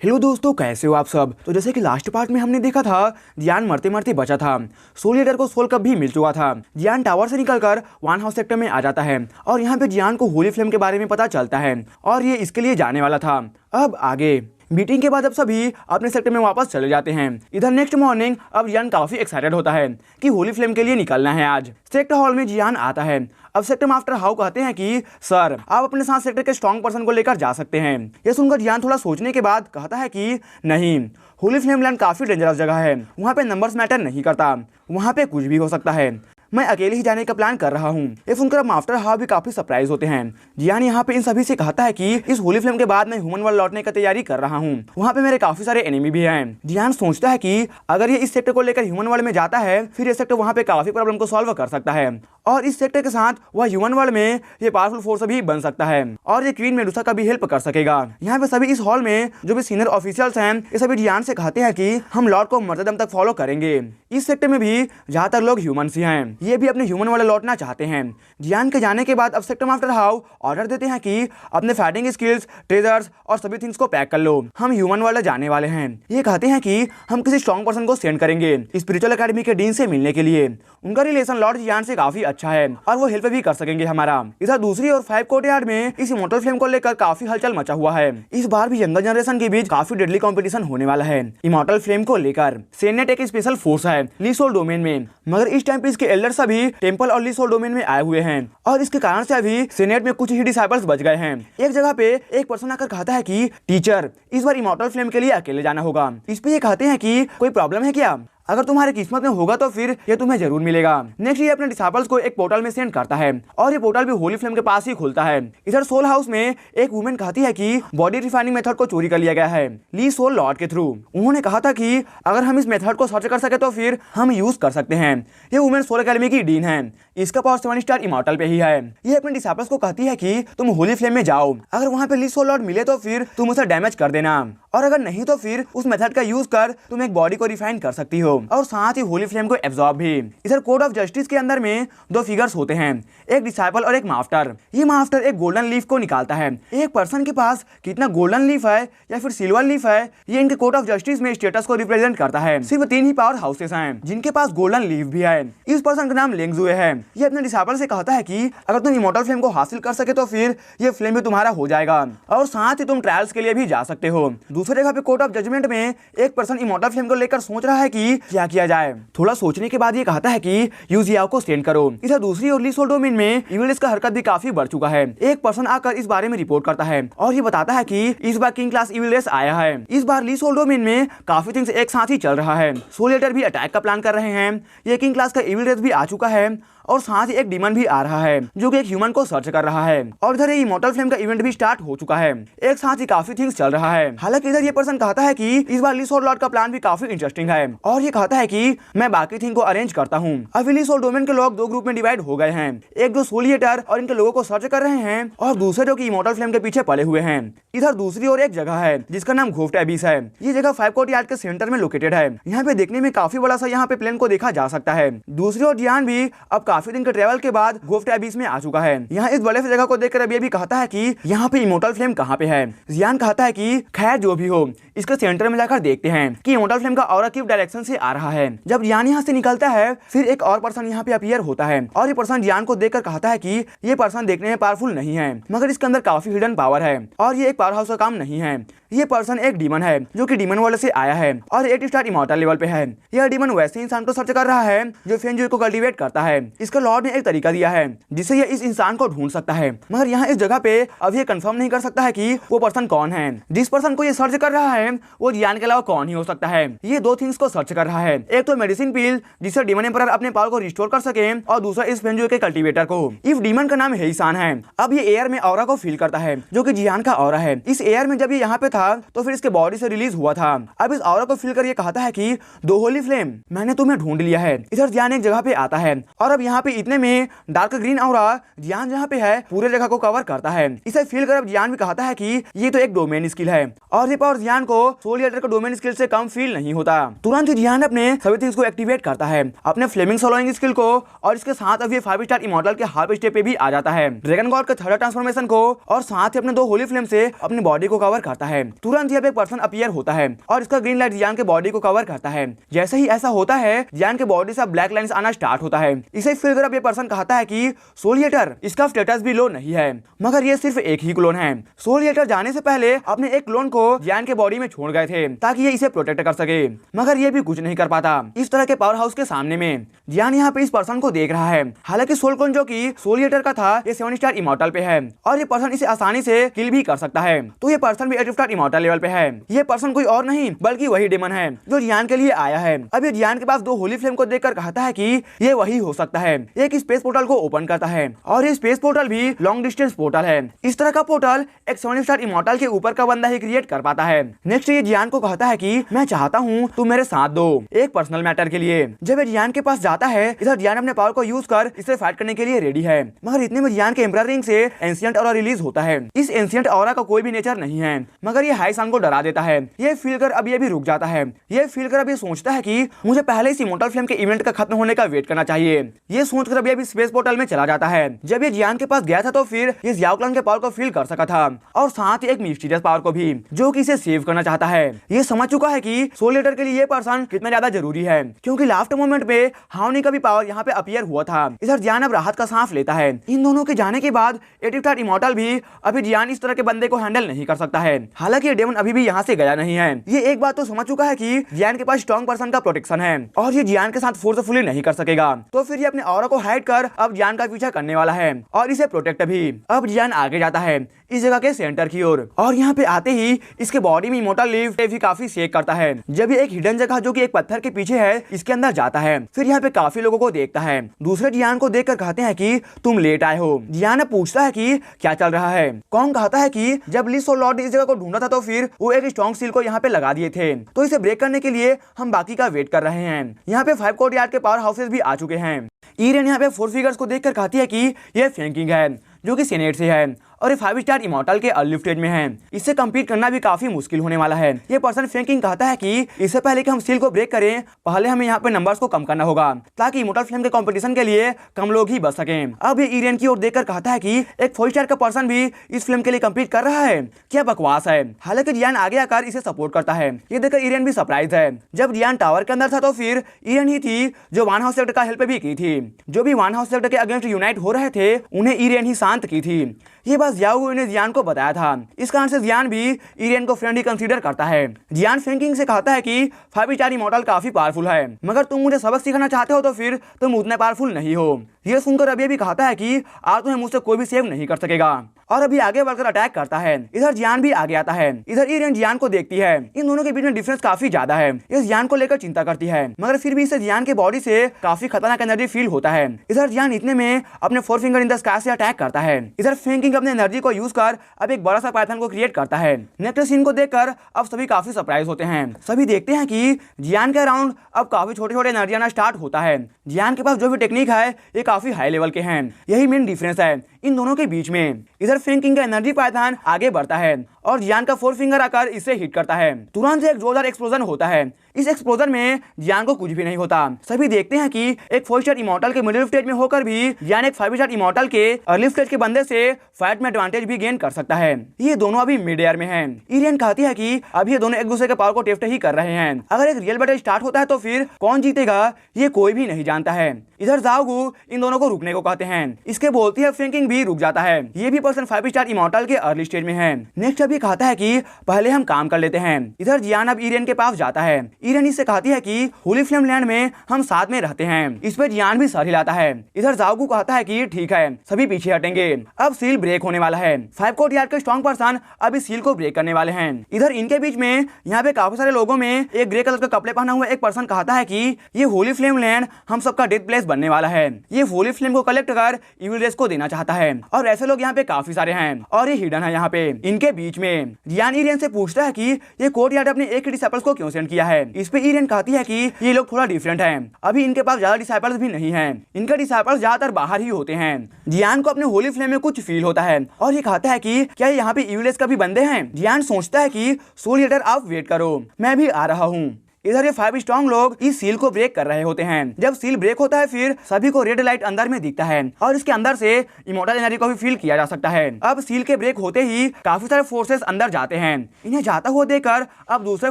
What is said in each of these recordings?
Hello दोस्तों, कैसे हो आप सब। तो जैसे कि लास्ट पार्ट में हमने देखा था, जियान मरते मरते बचा था। सोल लीडर को सोल कप भी मिल चुका था। जियान टावर से निकलकर वन हाउस सेक्टर में आ जाता है और यहाँ पे जियान को होली फ्लेम के बारे में पता चलता है और ये इसके लिए जाने वाला था। अब आगे मीटिंग के बाद अब सभी अपने सेक्टर में वापस चले जाते हैं। इधर नेक्स्ट मॉर्निंग अब जियान काफी एक्साइटेड होता है कि होली फ्लेम के लिए निकलना है आज। सेक्टर हॉल में जियान आता है। अब सेक्टर मास्टर हाउ कहते हैं कि सर, आप अपने साथ सेक्टर के स्ट्रॉन्ग पर्सन को लेकर जा सकते हैं। यह सुनकर जियान थोड़ा सोचने के बाद कहता है कि नहीं, होली फ्लेम लैंड काफी डेंजरस जगह है, वहाँ पे नंबर्स मैटर नहीं करता, वहाँ पे कुछ भी हो सकता है, मैं अकेले ही जाने का प्लान कर रहा हूँ। ये सुनकर मास्टर हाउ भी काफी सरप्राइज होते हैं। जियान यहाँ पे इन सभी से कहता है कि इस होली फ्लेम के बाद मैं ह्यूमन वर्ल्ड लौटने का तैयारी कर रहा हूँ, वहाँ पे मेरे काफी सारे एनिमी भी हैं। जियान सोचता है कि अगर ये इस सेक्टर को लेकर ह्यूमन वर्ल्ड में जाता है, फिर ये सेक्टर वहाँ पे काफी प्रॉब्लम को सॉल्व कर सकता है और इस सेक्टर के साथ वह ह्यूमन वर्ल्ड में ये पावरफुल फोर्स भी बन सकता है और ये क्वीन मेडुसा का भी हेल्प कर सकेगा। यहाँ पे सभी इस हॉल में जो भी सीनियर ऑफिशियल्स हैं, ये सभी जियान से कहते हैं कि हम लॉर्ड को मरते दम तक फॉलो करेंगे। इस सेक्टर में भी ज्यादातर लोग ह्यूमन ही हैं, ये भी अपने ह्यूमन वर्ल्ड लौटना चाहते हैं। जियान के जाने के बाद अब सेक्टर मास्टर हाउ ऑर्डर देते हैं कि अपने फाइटिंग स्किल्स, ट्रेजर्स और सभी थिंग्स को पैक कर लो, हम ह्यूमन वर्ल्ड जाने वाले हैं। ये कहते हैं कि हम किसी स्ट्रॉन्ग पर्सन को सेंड करेंगे स्पिरिचुअल एकेडमी के डीन से मिलने के लिए। उनका रिलेशन लॉर्ड जियान से काफी अच्छा है और वो हेल्प भी कर सकेंगे हमारा। इधर दूसरी और 5 कोर्टयार्ड में इस इमॉर्टल फ्लेम को लेकर काफी हलचल मचा हुआ है। इस बार भी यंगर जनरेशन के बीच काफी डेडली कंपटीशन होने वाला है इमॉर्टल फ्लेम को लेकर। सेनेट एक स्पेशल फोर्स है ली सोल डोमेन में, मगर इस टाइम पे इसके एल्डर सभी टेंपल और ली सोल डोमेन में आए हुए हैं और इसके कारण से अभी सेनेट में कुछ ही डिसाइपल्स बच गए हैं। एक जगह पे एक पर्सन आकर कहता है कि टीचर, इस बार इमॉर्टल फ्लेम के लिए अकेले जाना होगा। इस पे ये कहते हैं कि कोई प्रॉब्लम है क्या, अगर तुम्हारे किस्मत में होगा तो फिर ये तुम्हें जरूर मिलेगा। नेक्स्ट ये अपने डिसाइपल्स को एक पोर्टल में सेंड करता है और ये पोर्टल भी होली फ्लेम के पास ही खुलता है। इधर सोल हाउस में एक वुमेन कहती है कि बॉडी रिफाइनिंग मेथड को चोरी कर लिया गया है ली सोल लॉर्ड के थ्रू। उन्होंने कहा था कि अगर हम इस मेथड को सर्च कर सके तो फिर हम यूज कर सकते हैं। ये वुमेन सोल एकेडमी की डीन है, इसका पावर 7 स्टार इमॉर्टल पे ही है। ये अपने डिसाइपल्स को कहती है कि तुम होली फ्लेम में जाओ, अगर वहाँ पे ली सोल लॉर्ड मिले तो फिर तुम उसे डैमेज कर देना और अगर नहीं तो फिर उस मेथड का यूज कर तुम एक बॉडी को रिफाइन कर सकती हो और साथ ही होली फ्लेम को एब्जॉर्ब भी। इधर कोड ऑफ जस्टिस के अंदर में 2 फिगर्स होते हैं, एक डिसाइपल और एक मास्टर। ये मास्टर एक गोल्डन लीफ को निकालता है। एक पर्सन के पास कितना गोल्डन लीफ है या फिर सिल्वर लीफ है, ये इनके कोड ऑफ जस्टिस में स्टेटस को रिप्रेजेंट करता है। सिर्फ 3 ही पावर हाउसेस हैं जिनके पास गोल्डन लीफ भी है। इस पर्सन का नाम लेंगजुए है। ये अपने डिसाइपल से कहता है कि अगर तुम इमॉर्टल फ्लेम को हासिल कर सके तो फिर ये फ्लेम भी तुम्हारा हो जाएगा और साथ ही तुम ट्रायल्स के लिए भी जा सकते हो। दूसरी जगह पे कोर्ट ऑफ जजमेंट में एक पर्सन इमॉर्टल फ्लेम को लेकर सोच रहा है कि क्या किया जाए। थोड़ा सोचने के बाद ये कहता है कि यूजियाओ को सेंड करो। इधर दूसरी और ली सोल डोमेन में इविलिस का हरकत भी काफी बढ़ चुका है। एक पर्सन आकर इस बारे में रिपोर्ट करता है और ये बताता है कि इस बार किंग क्लास इविलिस आया है। इस बार ली सोल डोमेन में काफी थिंग्स एक साथ ही चल रहा है। सोल ईटर भी अटैक का प्लान कर रहे हैं, ये किंग क्लास का इविलिस भी आ चुका है और साथ ही एक डीमन भी आ रहा है जो कि एक ह्यूमन को सर्च कर रहा है और इधर ये इमॉर्टल फ्लेम का इवेंट भी स्टार्ट हो चुका है। एक साथ ही काफी थिंग्स चल रहा है। हालांकि इधर ये पर्सन कहता है कि इस बार ली सोल लॉर्ड का प्लान भी काफी इंटरेस्टिंग है और ये कहता है कि मैं बाकी थिंग को अरेंज करता हूँ। अभी ली सोल डोमेन के लोग 2 ग्रुप में डिवाइड हो गए हैं, एक जो सोल ईटर और इनके लोगों को सर्च कर रहे हैं और दूसरे जो कि इमॉर्टल फ्लेम के पीछे पड़े हुए हैं। इधर दूसरी और एक जगह है जिसका नाम घोफ्ट एबिस है। ये जगह 5 कोर्टयार्ड के सेंटर में लोकेटेड है। यहाँ पे देखने में काफी बड़ा सा यहाँ पे प्लेन को देखा जा सकता है। दूसरी और जियान भी अब काफी दिन के ट्रेवल के बाद घोफ्ट एबिस में आ चुका है। यहाँ इस बड़े से जगह को देखकर अब ये भी कहता है कि यहाँ पे इमॉर्टल फ्लेम कहाँ पे है। जियान कहता है कि खैर जो भी हो, इसके सेंटर में जाकर देखते हैं कि इमॉर्टल फ्लेम का ऑरा किस डायरेक्शन से आ रहा है। जब जियान यहाँ से निकलता है फिर एक और पर्सन यहाँ पे अपीयर होता है और ये पर्सन जियान को देखकर कहता है कि ये पर्सन देखने में पावरफुल नहीं है, मगर इसके अंदर काफी हिडन पावर है और ये एक पावर हाउस का काम नहीं है। ये पर्सन एक डीमन है जो कि डीमन वर्ल्ड से आया है और 8 स्टार इमॉर्टल लेवल पे है। यह डीमन वैसे इंसान को सर्च कर रहा है जो फेंजुई को कल्टीवेट करता है। इसका लॉर्ड ने एक तरीका दिया है जिससे यह इस इंसान को ढूंढ सकता है, मगर यहाँ इस जगह पे अभी ये कंफर्म नहीं कर सकता है कि वो पर्सन कौन है। जिस पर्सन को ये सर्च कर रहा है वो जियान के अलावा कौन ही हो सकता है। ये 2 थिंग्स को सर्च कर रहा है, एक तो मेडिसिन पिल जिससे डीमन एम्परर अपने पावर को रिस्टोर कर सके और दूसरा इस फेंजुई के कल्टीवेटर को। इस डीमन का नाम हेइसान है। अब ये एयर में ऑरा को फील करता है जो कि जियान का ऑरा है। इस एयर में जब ये यहाँ पे था तो फिर इसके बॉडी से रिलीज हुआ था। अब इस ऑरा को फील कर ये कहता है कि 2 होली फ्लेम, मैंने तुम्हें ढूंढ लिया है। इधर जियान एक जगह पे आता है और अब यहाँ यहाँ पे इतने में डार्क ग्रीन ऑरा जियान जहाँ पे है पूरे जगह को कवर करता है। इसे फील कर अब जियान भी कहता है कि ये तो एक डोमेन स्किल है और ये पावर जियान को सोल ईटर का डोमेन स्किल से कम फील नहीं होता। तुरंत ही जियान अपने सभी थिंग्स को एक्टिवेट करता है, अपने फ्लेमिंग सोलोइंग स्किल को, और इसके साथ अब ये 5 स्टार इमॉर्टल के हाफ स्टेप पे भी आ जाता है, ड्रैगन गॉड के थर्ड ट्रांसफॉर्मेशन को, और साथ ही अपने 2 होली फ्लेम से अपनी बॉडी को कवर करता है। तुरंत ही अब एक पर्सन अपीयर होता है और इसका ग्रीन लाइट जियान के बॉडी को कवर करता है। जैसे ही ऐसा होता है जियान के बॉडी से ब्लैक लाइंस आना स्टार्ट होता है। इसे फील कर अब ये पर्सन कहता है कि सोल ईटर इसका स्टेटस भी लो नहीं है, मगर ये सिर्फ एक ही क्लोन है। सोल ईटर जाने से पहले अपने एक क्लोन को जियान के बॉडी में छोड़ गए थे ताकि ये इसे प्रोटेक्ट कर सके, मगर ये भी कुछ नहीं कर पाता। इस तरह के पावर हाउस के सामने में जियान यहाँ पे इस पर्सन को देख रहा है। हालांकि सोल क्लोन जो कि सोल ईटर का था ये 7 स्टार इमॉर्टल पे है और ये पर्सन इसे आसानी से किल भी कर सकता है, तो ये पर्सन भी 8 स्टार इमॉर्टल लेवल पे है। ये पर्सन कोई और नहीं बल्कि वही डेमन है जो जियान के लिए आया है। अब ये जियान के पास 2 होली फ्लेम को देखकर कहता है कि ये वही हो सकता है। एक स्पेस पोर्टल को ओपन करता है और ये स्पेस पोर्टल भी लॉन्ग डिस्टेंस पोर्टल है। इस तरह का पोर्टल एक 7 स्टार इमॉर्टल के ऊपर का बंदा ही क्रिएट कर पाता है। नेक्स्ट ये जियान को कहता है कि मैं चाहता हूँ तुम मेरे साथ दो एक पर्सनल मैटर के लिए। जब ये जियान के पास जाता है इधर जियान अपने पावर को यूज कर इसे फाइट करने के लिए रेडी है, मगर इतने में जियान के एम्परर रिंग से एंशिएंट ऑरा रिलीज होता है। इस एंशिएंट ऑरा का कोई भी नेचर नहीं है, मगर ये हाई सान को डरा देता है। ये फील कर अब ये भी रुक जाता है। ये फील कर अब ये सोचता है कि मुझे पहले इस इमॉर्टल फ्लेम के इवेंट का खत्म होने का वेट करना चाहिए। ये सोचकर अब ये भी स्पेस पोर्टल में चला जाता है। जब ये जियान के पास गया था तो फिर ये जियाओ क्लैन के पावर को फील कर सका था और साथ ही एक मिस्टीरियस पावर को भी जो कि इसे सेव करना चाहता है। ये समझ चुका है कि सोल ईटर के लिए ये पर्सन कितना ज्यादा जरूरी है, क्योंकि लास्ट मोमेंट पे हाउनी का भी पावर यहाँ पे अपीयर हुआ था। इधर जियान अब राहत का सांस लेता है। इन दोनों के जाने के बाद 8 स्टार इमॉर्टल भी अभी जियान इस तरह के बंदे को हैंडल नहीं कर सकता है। हालांकि ये डेमन अभी भी यहाँ से गया नहीं है। ये एक बात तो समझ चुका है कि जियान के पास स्ट्रॉन्ग पर्सन का प्रोटेक्शन है और ये जियान के साथ फोर्सफुली नहीं कर सकेगा, तो फिर ये अपने ऑरा को हाइड कर अब जियान का पीछा करने वाला है और इसे प्रोटेक्ट भी। अब जियान आगे जाता है इस जगह के सेंटर की ओर और यहाँ पे आते ही इसके बॉडी में इमॉर्टल लीव भी काफी शेक करता है। जब ये एक हिडन जगह जो कि एक पत्थर के पीछे है इसके अंदर जाता है, फिर यहाँ पे काफी लोगों को देखता है। दूसरे जियान को देखकर कहते हैं कि तुम लेट आए हो। जियान पूछता है कि क्या चल रहा है। कॉन्ग कहता है कि जब ली सोल लॉर्ड इस जगह को ढूंढा था तो फिर वो एक स्ट्रॉन्ग सील को यहाँ पे लगा दिए थे, तो इसे ब्रेक करने के लिए हम बाकी का वेट कर रहे हैं। यहाँ पे 5 कोर्टयार्ड के पावर हाउसेस भी आ चुके हैं। ईरेन यहाँ पे 4 फिगर्स को देखकर कहती है कि यह फेंकिंग है जो कि सीनेट से है और ये 5 स्टार इमॉर्टल के अर्ली स्टेज में है। इससे कम्पीट करना भी काफी मुश्किल होने वाला है। ये पर्सन फ्रैंकिंग कहता है कि इससे पहले कि हम सील को ब्रेक करें पहले हमें यहाँ पे नंबर्स को कम करना होगा ताकि इमॉर्टल फ्लेम के कंपटीशन के लिए कम लोग ही बच सकें। अब ये ईरेन की ओर देखकर कहता है कि एक 4 स्टार का पर्सन भी इस फिल्म के लिए कम्पीट कर रहा है, क्या बकवास है। हालांकि जियान आगे आकर इसे सपोर्ट करता है। ये देखकर ईरेन भी सरप्राइज है। जब जियान टावर के अंदर था तो फिर ईरेन ही थी जो वन हाउस सेक्टर का हेल्प भी की थी। जो भी वन हाउस सेक्टर के अगेंस्ट यूनाइट हो रहे थे उन्हें ईरेन ही शांत की थी। ये बात जियाओ ने जियान को बताया था। इस कारण से जियान भी ईरेन को फ्रेंड ही कंसीडर करता है। जियान फेंकिंग से कहता है कि 5 स्टार इमॉर्टल काफी पावरफुल है, मगर तुम मुझे सबक सिखाना चाहते हो तो फिर तुम उतने पावरफुल नहीं हो। ये सुनकर अभी भी कहता है कि आज तुम्हें मुझसे कोई भी सेव नहीं कर सकेगा और अभी आगे बढ़कर अटैक करता है। इधर जियान भी आगे आता है। इधर ईरेन जियान को देखती है। इन दोनों के बीच में डिफरेंस काफी ज्यादा है। इस जियान को लेकर चिंता करती है, मगर फिर भी इसे जियान के बॉडी से काफी खतरनाक एनर्जी फील होता है। इधर जियान इतने में अपने 4 फिंगर इन द स्काई से अटैक करता है। इधर फेंकिंग अपने एनर्जी को यूज कर अब एक बड़ा सा पाइथन को क्रिएट करता है। नेक्स्ट सीन को देखकर अब सभी काफी सरप्राइज होते हैं। सभी देखते हैं कि जियान के अराउंड अब काफी छोटे छोटे एनर्जी आना स्टार्ट होता है। जियान के पास जो भी टेक्निक है ये काफी हाई लेवल के हैं। यही मेन डिफरेंस है इन दोनों के बीच में। इधर फेंकिंग का एनर्जी पाइथन आगे बढ़ता है और जियान का 4 फिंगर आकर इसे हिट करता है। तुरंत एक जोरदार एक्सप्लोजन होता है। इस एक्सप्लोजन में जियान को कुछ भी नहीं होता। सभी देखते हैं कि एक 4 स्टार इमॉर्टल के मिडिल स्टेज में होकर भी जियान एक 5 स्टार इमॉर्टल के अर्ली स्टेज के बंदे से फाइट में एडवांटेज भी गेन कर सकता है। ये दोनों अभी मिड एयर में हैं। ईरेन कहती है कि अभी ये दोनों एक दूसरे के पावर को टेस्ट ही कर रहे हैं। अगर एक रियल बैटल स्टार्ट होता है तो फिर कौन जीतेगा ये कोई भी नहीं जानता है। इधर जाओगू इन दोनों को रुकने को कहते हैं। इसके बोलती है फेंकिंग भी रुक जाता है। ये भी पर्सन 5 स्टार इमॉर्टल के अर्ली स्टेज में है। नेक्स्ट अभी कहता है कि पहले हम काम कर लेते हैं। इधर जियान अब ईरेन के पास जाता है। ईरेन इससे कहती है कि होली फ्लेम लैंड में हम साथ में रहते हैं। इस पे जियान भी सर हिलाता है। इधर जाओगू कहता है कि ठीक है सभी पीछे हटेंगे। अब सील ब्रेक होने वाला है। 5 कोर्टयार्ड के स्ट्रॉन्ग पर्सन अब इस सील को ब्रेक करने वाले हैं। इधर इनके बीच में यहाँ पे काफी सारे लोगों में एक ग्रे कलर का कपड़े पहना हुआ एक पर्सन कहता है कि ये होली फ्लेम लैंड हम सबका डेथ प्लेस बनने वाला है। ये होली फ्लेम को कलेक्ट कर इविल रेस को देना चाहता है और ऐसे लोग यहाँ पे काफी सारे हैं और ये हिडन है यहाँ पे। इनके बीच बीच में। जियान ईरेन से पूछता है कि ये कोर्टयार्ड अपने एक डिसाइपल्स को क्यों सेंड किया है। इस पे ईरेन कहती है कि ये लोग थोड़ा डिफरेंट हैं, अभी इनके पास ज्यादा डिसाइपल्स भी नहीं हैं, इनके डिसाइपल्स ज्यादातर बाहर ही होते हैं। जियान को अपने होली फ्लेम में कुछ फील होता है और ये कहता है कि क्या यहाँ पे यूलेस का भी बंदे हैं। जियान सोचता है कि सोल ईटर आप वेट करो, मैं भी आ रहा हूँ। इधर ये 5 स्ट्रॉन्ग लोग इस सील को ब्रेक कर रहे होते हैं। जब सील ब्रेक होता है फिर सभी को रेड लाइट अंदर में दिखता है और इसके अंदर से इमोर्टल एनर्जी को भी फील किया जा सकता है। अब सील के ब्रेक होते ही काफी सारे फोर्सेस अंदर जाते हैं। इन्हें जाता हुआ देखकर अब दूसरे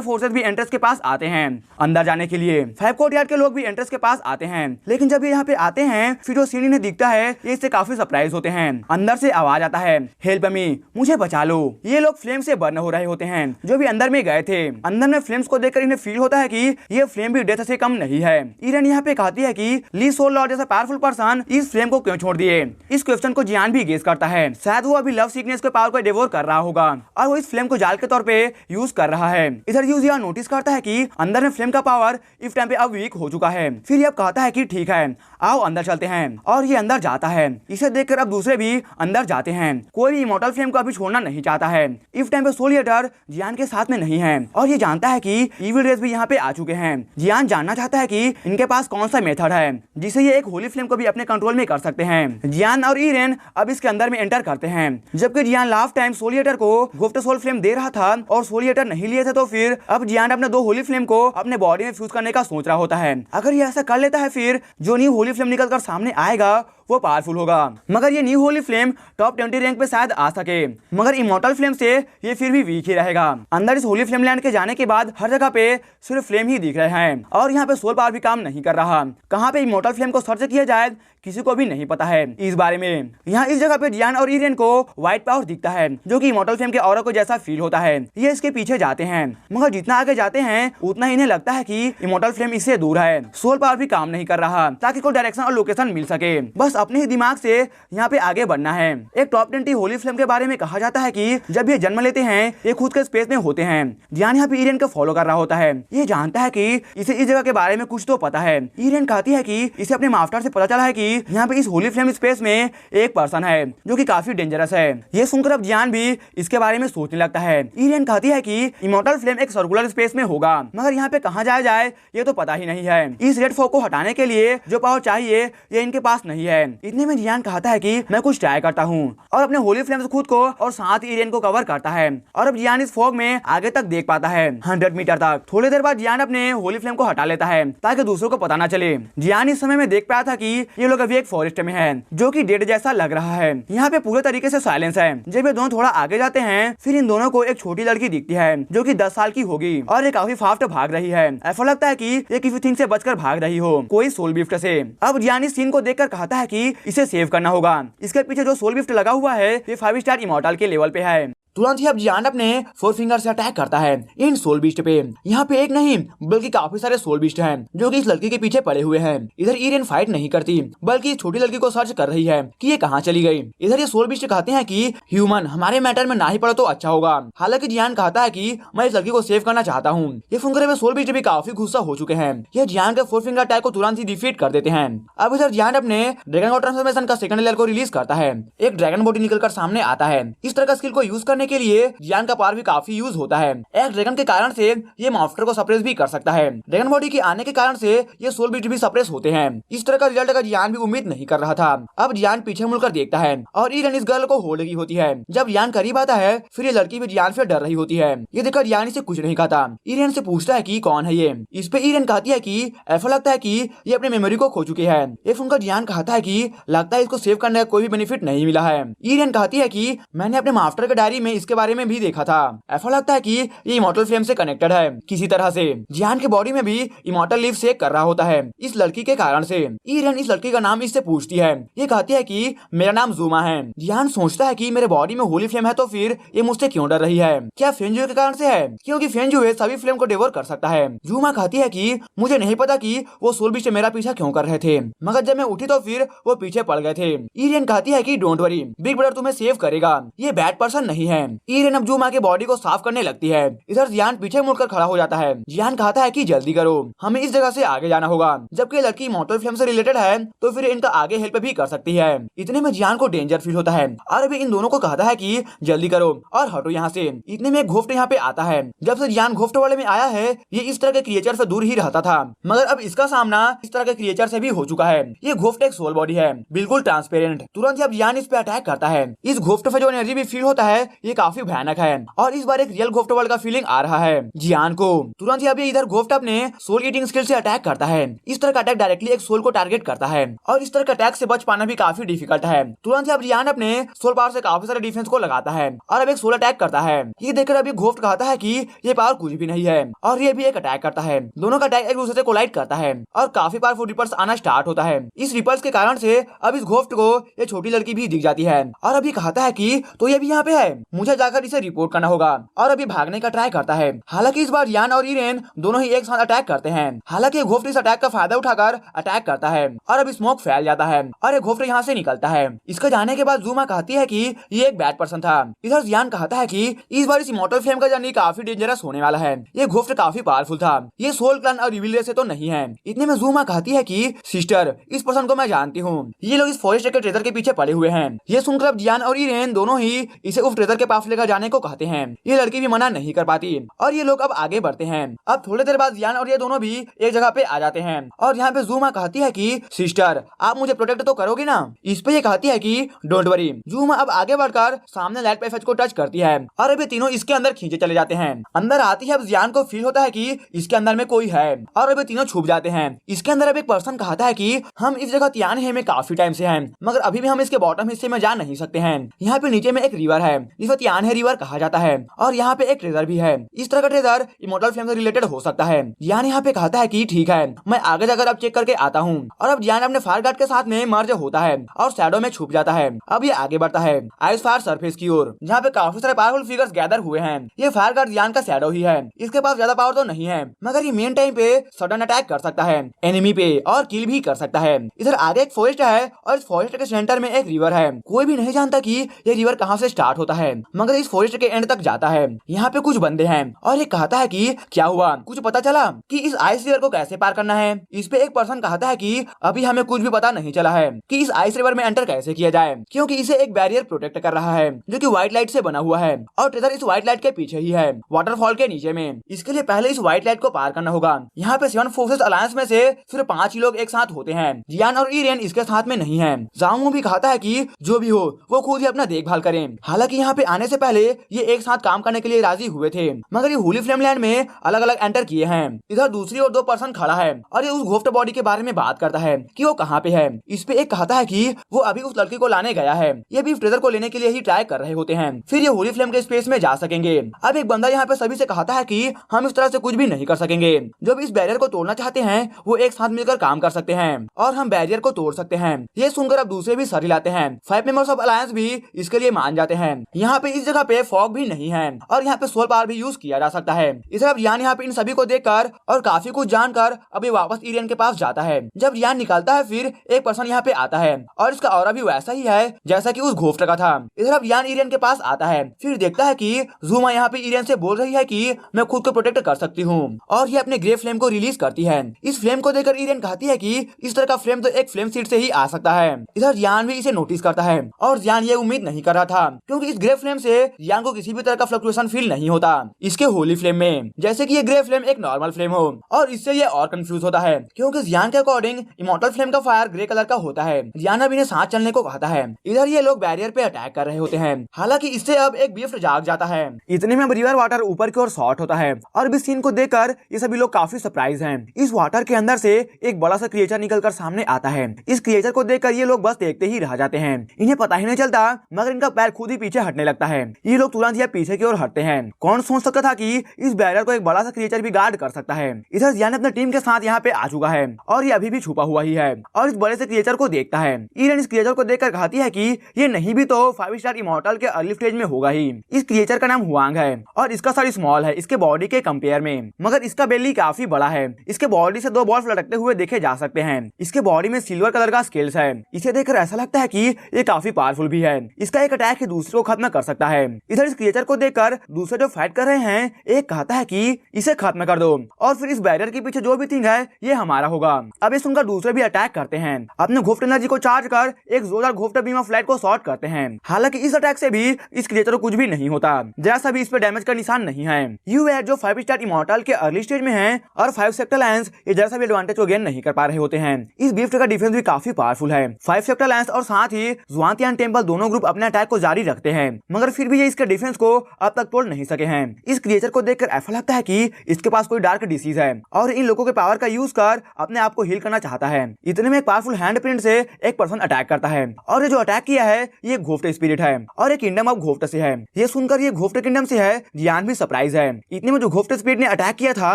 फोर्सेस भी एंट्रेंस के पास आते हैं अंदर जाने के लिए। 5 कोर्टयार्ड के लोग भी एंट्रेंस के पास आते हैं, लेकिन जब ये यहाँ पे आते हैं फिर जो सीन इन्हें दिखता है ये इससे काफी सरप्राइज होते हैं। अंदर से आवाज आता है, हेल्प मी, मुझे बचा लो। ये लोग फ्लेम से बर्न हो रहे होते हैं जो भी अंदर में गए थे। अंदर में फ्लेम्स को देखकर इन्हें फील होता है कि ये फ्लेम भी डेथ से कम नहीं है। ईरेन यहाँ पे कहती है कि ली सोल लॉर्ड जैसा पावरफुल पर्सन इस फ्लेम को क्यों छोड़ दिए। इस क्वेश्चन को जियान भी गेस करता है, शायद वो अभी लव सीकनेस के पावर को डिवोर कर रहा होगा और वो इस फ्लेम को जाल के तौर पे यूज कर रहा है। इधर यूज यह नोटिस करता है कि अंदर में फ्लेम का पावर इस टाइम पे अब वीक हो चुका है। फिर ये अब कहता है कि ठीक है आओ अंदर चलते हैं और ये अंदर जाता है। इसे देखकर अब दूसरे भी अंदर जाते हैं। कोई भी इमोर्टल फ्लेम को अभी छोड़ना नहीं चाहता है। इस टाइम पे सोल ईटर जियान के साथ में नहीं है और ये जानता है कि इविल रेस भी यहाँ पे आ चुके हैं। जियान जानना चाहता है कि इनके पास कौन सा मेथड है जिसे ये एक होली फ्लेम को भी अपने कंट्रोल में कर सकते हैं। जियान और ईरेन अब इसके अंदर में एंटर करते हैं। जबकि जियान लास्ट टाइम सोल ईटर को गुप्त सोल फ्लेम दे रहा था और सोल ईटर नहीं लिए थे, तो फिर अब जियान अपने 2 होली फ्लेम को अपने बॉडी में फ्यूज करने का सोच रहा होता है। अगर ये ऐसा कर लेता है फिर जो न्यू होली फ्लेम निकल कर सामने आएगा वो पावरफुल होगा। मगर ये new Holi flame top 20 rank पे शायद आ सके, मगर इमोर्टल फ्लेम से ये फिर भी वीक ही रहेगा। अंदर इस होली फ्लेम लैंड के जाने के बाद हर जगह पे सिर्फ फ्लेम ही दिख रहे हैं और यहाँ पे सोल पावर भी काम नहीं कर रहा। कहाँ पे इमोर्टल फ्लेम को सर्च किया जाए किसी को भी नहीं पता है इस बारे में। यहाँ इस जगह पे जियान और ईरेन को व्हाइट पावर दिखता है जो कि इमोर्टल फ्लेम के ऑरा को जैसा फील होता है। ये इसके पीछे जाते हैं, मगर जितना आगे जाते हैं उतना ही इन्हें लगता है कि इमोर्टल फ्लेम इससे दूर है। सोल पावर भी काम नहीं कर रहा ताकि कोई डायरेक्शन और लोकेशन मिल सके, बस अपने ही दिमाग से यहाँ पे आगे बढ़ना है। एक टॉप 20 होली फ्लेम के बारे में कहा जाता है कि जब ये जन्म लेते हैं ये खुद के स्पेस में होते हैं। जियान यहाँ पे ईरेन को फॉलो कर रहा होता है। ये जानता है कि इसे इस जगह के बारे में कुछ तो पता है। ईरेन कहती है कि इसे अपने मास्टर से पता चला है कि यहाँ पे इस होली फ्लेम स्पेस में एक पर्सन है जो कि काफी डेंजरस है। ये सुनकर अब जियान भी इसके बारे में सोचने लगता है। ईरेन कहती है कि इमोर्टल फ्लेम एक सर्कुलर स्पेस में होगा, मगर यहाँ पे कहाँ जाया जाए ये तो पता ही नहीं है। इस रेड फॉग को हटाने के लिए जो पावर चाहिए ये इनके पास नहीं है। इतने में जियान कहता है कि मैं कुछ ट्राई करता हूँ और अपने होली फ्लेम से खुद को और साथ ईरेन को कवर करता है और अब जियान इस फॉग में आगे तक देख पाता है 100 मीटर तक। थोड़ी देर बाद जियान अपने होली फ्लेम को हटा लेता है ताकि दूसरों को पता ना चले। जियान इस समय में देख पाया था कि ये लोग अभी एक फॉरेस्ट में है जो कि डेड जैसा लग रहा है। यहाँ पे पूरे तरीके से साइलेंस है। जब ये दोनों थोड़ा आगे जाते हैं फिर इन दोनों को एक छोटी लड़की दिखती है जो कि 10 साल की होगी और ये काफी फास्ट भाग रही है। ऐसा लगता है कि ये किसी थिंग से बचकर भाग रही हो, कोई सोल गिफ्ट से। अब जियान इस सीन को देखकर कहता है कि इसे सेव करना होगा। इसके पीछे जो सोल गिफ्ट लगा हुआ है ये 5 स्टार इमोर्टल के लेवल पे है। तुरंत ही अब जियान अपने 4 फिंगर से अटैक करता है इन सोल बीस्ट पे। यहाँ पे एक नहीं बल्कि काफी सारे सोल बीस्ट हैं जो कि इस लड़की के पीछे पड़े हुए हैं। इधर ईरेन फाइट नहीं करती बल्कि छोटी लड़की को सर्च कर रही है कि ये कहाँ चली गई। इधर ये सोल बीस्ट कहते हैं कि ह्यूमन हमारे मैटर में ना ही पड़े तो अच्छा होगा। हालांकि जियान कहता है कि मैं इस लड़की को सेव करना चाहता हूँ। ये सुनकर में सोल बीस्ट भी काफी गुस्सा हो चुके हैं। यह जियान के 4 फिंगर अटैक को तुरंत ही डिफीट कर देते हैं। अब इधर जियान अपने ड्रैगन गॉड ट्रांसफॉर्मेशन का सेकंड लेयर को रिलीज करता है। एक ड्रैगन बॉडी निकलकर सामने आता है। इस तरह का स्किल को यूज करने के लिए जियान का पावर भी काफी यूज होता है। एक ड्रैगन के कारण से ये मॉन्स्टर को सप्रेस भी कर सकता है। ड्रैगन बॉडी के आने के कारण से ये सोल बीस्ट भी सप्रेस होते हैं। इस तरह का रिजल्ट का जियान भी उम्मीद नहीं कर रहा था। अब जियान पीछे मुड़कर देखता है और ईरेन इस गर्ल को होल्ड की होती है। जब जियान करीब आता है फिर ये लड़की भी जियान से डर रही होती है। ये देखकर जियान इसे कुछ नहीं कहता। ईरेन से पूछता है कि कौन है ये। इस पे ईरेन कहती है कि ऐसा लगता है कि ये अपनी मेमोरी को खो चुकी है। ये सुनकर जियान कहता है कि लगता है इसको सेव करने का कोई भी बेनिफिट नहीं मिला है। ईरेन कहती है कि मैंने अपने मास्टर के डायरी में इसके बारे में भी देखा था। ऐसा लगता है कि ये इमोर्टल फ्लेम से कनेक्टेड है किसी तरह से। जियान के बॉडी में भी इमोर्टल लीफ शेक कर रहा होता है इस लड़की के कारण से। ईरेन इस लड़की का नाम इससे पूछती है। ये कहती है कि मेरा नाम जूमा है। जियान सोचता है कि मेरे बॉडी में होली फ्लेम है तो फिर ये मुझसे क्यों डर रही है। क्या फेंजुए के कारण से है, क्योंकि फेंजुए सभी फ्लेम को डिवोर कर सकता है। जूमा कहती है कि मुझे नहीं पता कि वो सोल बीस्ट मेरा पीछा क्यों कर रहे थे, मगर जब मैं उठी तो फिर वो पीछे पड़ गए थे। ईरेन कहती है कि डोंट वरी, बिग ब्रदर तुम्हें सेव करेगा। ये बैड पर्सन नहीं है। हैं। ईरेन अब जूमा के बॉडी को साफ करने लगती है। इधर जियान पीछे मुड़कर खड़ा हो जाता है। जियान कहता है कि जल्दी करो, हमें इस जगह से आगे जाना होगा। जबकि लड़की इमॉर्टल फ्लेम से रिलेटेड है तो फिर इनका आगे हेल्प भी कर सकती है। इतने में जियान को डेंजर फील होता है और अभी इन दोनों को कहता है कि जल्दी करो और हटो यहाँ से। इतने में घोफ्ट यहाँ पे आता है। जब से जियान घोफ्ट वाले में आया है ये इस तरह के क्रिएचर से दूर ही रहता था, मगर अब इसका सामना इस तरह के क्रिएचर से भी हो चुका है। ये घोफ्ट एक सोल बॉडी है, बिल्कुल ट्रांसपेरेंट। तुरंत ही अब जियान इस पे अटैक करता है। इस घोफ्ट पे जो एनर्जी भी फील होता है ये काफी भयानक है और इस बार एक रियल घोफ्ट वाले का फीलिंग आ रहा है जियान को। तुरंत ही अभी इधर घोफ्ट अपने सोल ईटिंग स्किल से अटैक करता है। इस तरह का अटैक डायरेक्टली एक सोल को टारगेट करता है और इस तरह का अटैक से बच पाना भी काफी डिफिकल्ट है। तुरंत ही अब जियान अपने सोल पावर से काफी सारे डिफेंस को लगाता है और अब एक सोल अटैक करता है। ये देखकर अभी घोफ्ट कहता है कि ये पावर कुछ भी नहीं है और ये भी एक अटैक करता है। दोनों का अटैक एक दूसरे से कोलाइड करता है और काफी पावरफुल रिपल्स आना स्टार्ट होता है। इस रिपल्स के कारण से अब इस घोफ्ट को ये छोटी लड़की भी दिख जाती है और अभी कहता है कि तो ये भी यहाँ पे है, मुझे जाकर इसे रिपोर्ट करना होगा और अभी भागने का ट्राई करता है। हालांकि इस बार जियान और ईरेन दोनों ही एक साथ अटैक करते हैं। हालांकि घोफ्ट इस अटैक का फायदा उठाकर अटैक करता है और अब स्मोक फैल जाता है और एक घोफ्ट यहाँ से निकलता है। इसके जाने के बाद जूमा कहती है कि ये एक बैड पर्सन था। इधर जियान कहता है कि इस बार इस इमॉर्टल फ्लेम का जर्नी काफी डेंजरस होने वाला है। ये घोफ्ट काफी पावरफुल था, ये सोल क्लान और रिविल से तो नहीं है। इतने में जूमा कहती है कि सिस्टर इस पर्सन को मैं जानती हूँ, ये लोग इस फॉरेस्ट के ट्रेजर के पीछे पड़े हुए हैं। ये सुनकर अब जियान और ईरेन दोनों ही इसे उस ट्रेजर के पास लेकर जाने को कहते हैं। ये लड़की भी मना नहीं कर पाती और ये लोग अब आगे बढ़ते हैं। अब थोड़ी देर बाद जियान और ये दोनों भी एक जगह पे आ जाते हैं और यहाँ पे जूमा कहती है कि सिस्टर आप मुझे प्रोटेक्ट तो करोगे ना। इस पे ये कहती है कि डोंट वरी। जूमा अब आगे बढ़कर सामने लाइट पैसेज को टच करती है और अभी तीनों इसके अंदर खींचे चले जाते हैं। अंदर आती है अब जियान को फील होता है कि इसके अंदर में कोई है और अभी तीनों छुप जाते हैं। इसके अंदर अब एक पर्सन कहता है कि हम इस जगह तियान है में काफी टाइम से हैं, मगर अभी भी हम इसके बॉटम हिस्से में जा नहीं सकते हैं। यहाँ पे नीचे में एक रिवर है जिसे तियान है रिवर कहा जाता है और यहाँ पे एक ट्रेजर भी है। इस तरह का ट्रेजर इमॉर्टल फ्लेम से रिलेटेड हो सकता है। जियान यहाँ पे कहता है कि ठीक है मैं आगे जाकर अब चेक करके आता हूँ और अब जियान अपने फायर गार्ड के साथ में मर्ज होता है और शैडो में छुप जाता है। अब ये आगे बढ़ता है आइस फायर सरफेस की ओर, जहाँ पे काफी सारे पावरफुल फिगर्स गैदर हुए हैं। ये फायर गार्ड जियान का शैडो ही है, इसके पास ज्यादा पावर तो नहीं है, मगर ये मेन टाइम पे सडन अटैक कर सकता है एनिमी पे और किल भी कर सकता है। इधर आगे एक फॉरेस्ट है और इस फॉरेस्ट के सेंटर में एक रिवर है। कोई भी नहीं जानता कि ये रिवर कहाँ से स्टार्ट होता है, मगर इस फॉरेस्ट के एंड तक जाता है। यहाँ पे कुछ बंदे हैं और ये कहता है कि क्या हुआ, कुछ पता चला कि इस आइस रिवर को कैसे पार करना है। इस पे एक पर्सन कहता है कि अभी हमें कुछ भी पता नहीं चला है कि इस आइस रिवर में एंटर कैसे किया जाए, क्योंकि इसे एक बैरियर प्रोटेक्ट कर रहा है जो कि व्हाइट लाइट से बना हुआ है और ट्रेजर इस व्हाइट लाइट के पीछे ही है वाटरफॉल के नीचे में। इसके लिए पहले इस व्हाइट लाइट को पार करना होगा। यहाँ पे 7 फोर्सेस अलायंस में से सिर्फ 5 ही लोग एक साथ होते हैं। जियान और ईरेन इसके साथ में नहीं है। जामू भी कहता है कि जो भी हो वो खुद ही अपना देखभाल करें। हालांकि यहाँ पे आने से पहले ये एक साथ काम करने के लिए राजी हुए थे, मगर ये होली फ्लेम लैंड में अलग अलग एंटर किए हैं। इधर दूसरी और 2 पर्सन खड़ा है और ये उस घोफ्ट बॉडी के बारे में बात करता है कि वो कहाँ पे है। इस पे एक कहता है कि वो अभी उस लड़की को लाने गया है। ये भी ट्रेजर को लेने के लिए ही ट्राई कर रहे होते हैं, फिर ये होली फ्लेम के स्पेस में जा सकेंगे। अब एक बंदा यहाँ पे सभी से कहता है कि हम इस तरह से कुछ भी नहीं कर सकेंगे। जो भी इस बैरियर को तोड़ना चाहते हैं वो एक साथ मिलकर काम कर सकते हैं और हम बैरियर को तोड़ सकते हैं। ये सुनकर अब दूसरे भी सर हिलाते हैं। 5 मेंबर्स ऑफ अलायंस भी इसके लिए मान जाते हैं। यहाँ पे इस जगह पे फॉग भी नहीं है और यहाँ पे सोल पावर भी यूज किया जा सकता है। इसे अब रियान यहाँ पे इन सभी को देखकर और काफी कुछ जानकर अभी वापस ईरेन के पास जाता है। जब रियान निकलता है फिर एक पर्सन यहाँ पे आता है और इसका ऑरा भी वैसा ही है जैसा कि उस घोफ्ट का था। इधर अब रियान ईरेन के पास आता है, फिर देखता है कि जूमा यहाँ पे ईरेन से बोल रही है कि मैं खुद को प्रोटेक्ट कर सकती हूँ और ये अपने ग्रे फ्लेम को रिलीज करती है। इस फ्लेम को देखकर ईरेन कहती है कि इस तरह का फ्लेम तो एक फ्लेम सीड से ही आ सकता है। इधर रियान भी इसे नोटिस करता है और रियान ये उम्मीद नहीं कर रहा था, क्योंकि इस ग्रे फ्लेम से रियान को किसी भी तरह का फ्लक्चुएशन फील नहीं होता इसके होली फ्लेम में, जैसे कि ये ग्रे फ्लेम एक नॉर्मल फ्लेम हो। और इससे ये और कंफ्यूज होता है, क्योंकि रियान के अकॉर्डिंग इमॉर्टल फ्लेम का फायर ग्रे कलर का होता है। रियान अब इन्हें साथ चलने को कहता है। इधर ये लोग बैरियर पे अटैक कर रहे होते हैं, हालांकि इससे अब एक बीफ जाग जाता है। इतने में रिवर वाटर ऊपर की ओर शॉर्ट होता है और इस सीन को देखकर ये सभी लोग काफी सरप्राइज हैं। इस वाटर के अंदर से एक बड़ा सा क्रिएचर निकलकर सामने आता है। इस क्रिएचर को देखकर ये लोग बस देखते ही रह जाते हैं। इन्हें पता ही नहीं चलता, मगर इनका पैर खुद ही पीछे हटने लगता है। ये लोग तुरंत ही पीछे की ओर हटते हैं। कौन सोच सकता था कि इस बैरियर को एक बड़ा सा क्रिएचर भी गार्ड कर सकता है। इधर जियान अपने टीम के साथ यहाँ पे आ चुका है और ये अभी भी छुपा हुआ ही है और इस बड़े से क्रिएचर को देखता है। ईरेन इस क्रिएचर को देखकर कहती है कि ये नहीं भी तो 5 स्टार इमॉर्टल के अर्ली स्टेज में होगा ही। इस क्रिएचर का नाम हुआंग है और इसका साइज स्मॉल है इसके बॉडी के कंपेयर में, मगर इसका बेली काफी बड़ा है। इसके बॉडी से 2 बॉल्स लटकते हुए देखे जा सकते हैं। इसके बॉडी में सिल्वर कलर का स्केल्स है। इसे देखकर ऐसा लगता है कि ये काफी पावरफुल भी है। इसका एक अटैक ही दूसरे को खत्म कर सकता है। इधर इस क्रिएचर को देखकर दूसरे जो फाइट कर रहे हैं, एक कहता है कि इसे खत्म कर दो और फिर इस बैरियर के पीछे जो भी थिंग है ये हमारा होगा। अब ये सुनकर दूसरे भी अटैक करते हैं, अपने घोफ्ट एनर्जी को चार्ज कर एक जोरदार घोफ्ट बीम ऑफ लाइट को शॉर्ट करते हैं। हालांकि इस अटैक से भी इस क्रिएचर को कुछ भी नहीं होता, जरा सा भी इस पे डैमेज का निशान नहीं है। यूएर जो 5 स्टार इमॉर्टल के अर्ली स्टेज में है और 5 सेक्टर लायंस ये जरा सा भी एडवांटेज को गेन नहीं कर पा रहे होते हैं। इस गिफ्ट का डिफेंस भी काफी पावरफुल है। 5 सेक्टर लायंस और साथ ही जुआनतियान टेंपल दोनों ग्रुप अपने अटैक को जारी रखते हैं, मगर फिर भी ये इसके डिफेंस को अब तक तोड़ नहीं सके हैं। इस क्रिएचर को देखकर ऐसा लगता है कि इसके पास कोई डार्क डिसीज है और इन लोगों के पावर का यूज कर अपने आप को हील करना चाहता है। इतने में एक पावरफुल हैंड प्रिंट से एक पर्सन अटैक करता है और ये जो अटैक किया है ये घोफ्ट स्पिरिट है और एक किंगडम ऑफ घोफ्ट से है। ये सुनकर ये घोफ्ट किंगडम से है, जियान भी सरप्राइज है। इतने में जो घोफ्ट स्पिरिट ने अटैक किया था